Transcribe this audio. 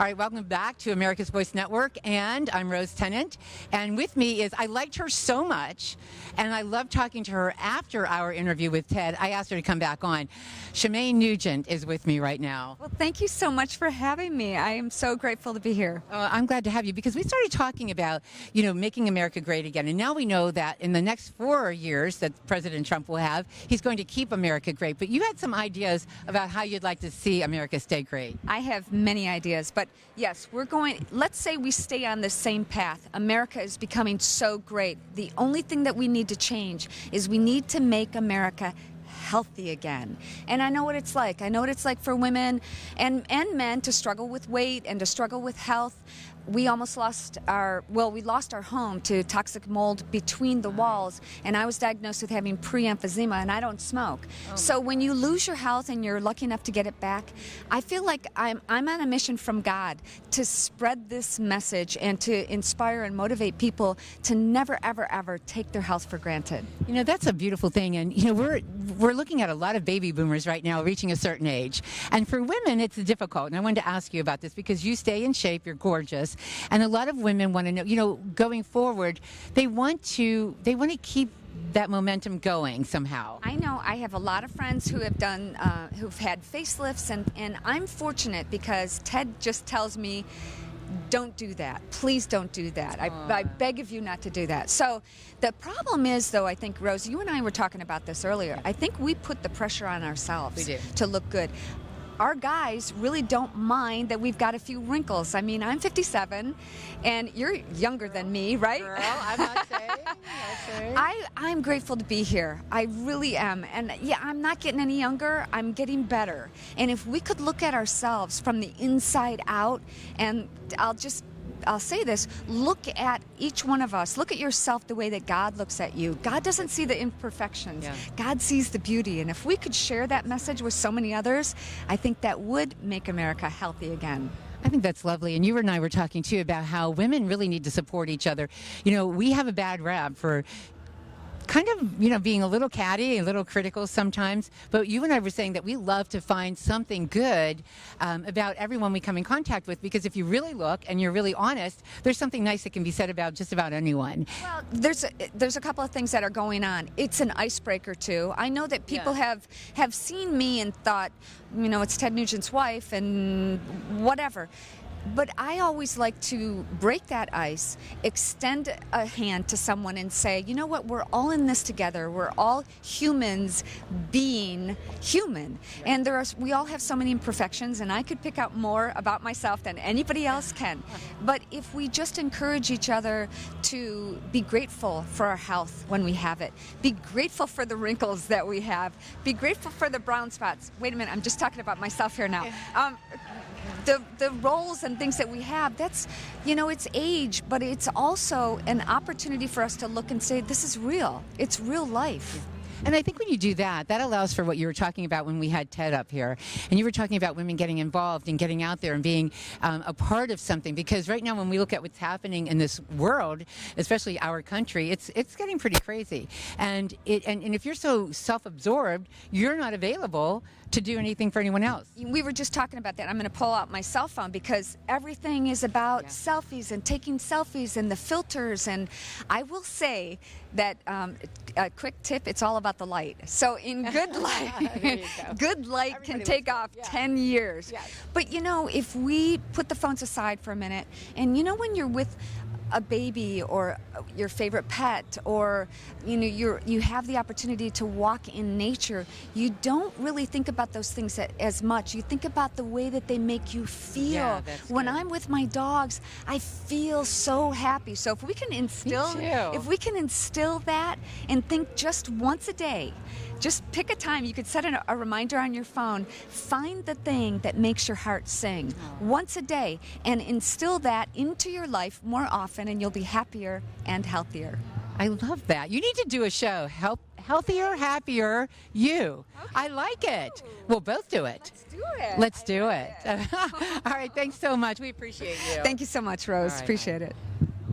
All right, welcome back to America's Voice Network, and I'm Rose Tennant. And with me is, I liked her so much, and I loved talking to her after our interview with Ted. I asked her to come back on. Shemaine Nugent is with me right now. Well, thank you so much for having me. I am so grateful to be here. I'm glad to have you because we started talking about, making America great again. And now we know that in the next 4 years that President Trump will have, he's going to keep America great. But you had some ideas about how you'd like to see America stay great. I have many ideas, but yes, let's say we stay on the same path. America is becoming so great. The only thing that we need to change is we need to make America healthy again. And I know what it's like. I know what it's like for women and men to struggle with weight and to struggle with health. We almost lost we lost our home to toxic mold between the walls, and I was diagnosed with having pre-emphysema, and I don't smoke. So when you lose your health and you're lucky enough to get it back, I feel like I'm on a mission from God to spread this message and to inspire and motivate people to never, ever, ever take their health for granted. That's a beautiful thing. And, we're looking at a lot of baby boomers right now reaching a certain age. And for women, it's difficult. And I wanted to ask you about this because you stay in shape, you're gorgeous. And a lot of women want to know, going forward, they want to keep that momentum going somehow. I know. I have a lot of friends who have who've had facelifts, and I'm fortunate because Ted just tells me, don't do that. Please don't do that. I beg of you not to do that. So the problem is, though, I think, Rose, you and I were talking about this earlier. I think we put the pressure on ourselves to look good. Our guys really don't mind that we've got a few wrinkles. I mean, I'm 57, and you're younger than me, right? Girl, I'm not saying. I'm grateful to be here. I really am. And yeah, I'm not getting any younger. I'm getting better. And if we could look at ourselves from the inside out, and I'll say this, look at each one of us. Look at yourself the way that God looks at you. God doesn't see the imperfections. Yeah. God sees the beauty. And if we could share that message with so many others, I think that would make America healthy again. I think that's lovely. And you and I were talking, too, about how women really need to support each other. We have a bad rap for kind of, being a little catty, a little critical sometimes. But you and I were saying that we love to find something good about everyone we come in contact with, because if you really look and you're really honest, there's something nice that can be said about just about anyone. Well, there's a couple of things that are going on. It's an icebreaker, too. I know that people have seen me and thought, it's Ted Nugent's wife and whatever. But I always like to break that ice, extend a hand to someone and say, you know what, we're all in this together. We're all humans being human. And we all have so many imperfections, and I could pick out more about myself than anybody else can. But if we just encourage each other to be grateful for our health when we have it, be grateful for the wrinkles that we have, be grateful for the brown spots. Wait a minute, I'm just talking about myself here now. The roles and things that we have, that's, it's age, but it's also an opportunity for us to look and say, this is real. It's real life. And I think when you do that, that allows for what you were talking about when we had Ted up here. And you were talking about women getting involved and getting out there and being a part of something. Because right now when we look at what's happening in this world, especially our country, it's getting pretty crazy. And if you're so self-absorbed, you're not available to do anything for anyone else. We were just talking about that. I'm going to pull out my cell phone because everything is about selfies and taking selfies and the filters. And I will say that a quick tip, it's all about the light. So in good light, good light Everybody can take off 10 years. Yes. But if we put the phones aside for a minute, and when you're with a baby or your favorite pet, or you have the opportunity to walk in nature, you don't really think about those things as much. You think about the way that they make you feel. Yeah, that's when good. I'm with my dogs, I feel so happy. So if we can instill that and think just once a day, just pick a time. You could set a reminder on your phone. Find the thing that makes your heart sing once a day and instill that into your life more often, and you'll be happier and healthier. I love that. You need to do a show, Healthier, Happier You. Okay. I like it. We'll both do it. Let's do it. All right, thanks so much. We appreciate you. Thank you so much, Rose. All right, appreciate it.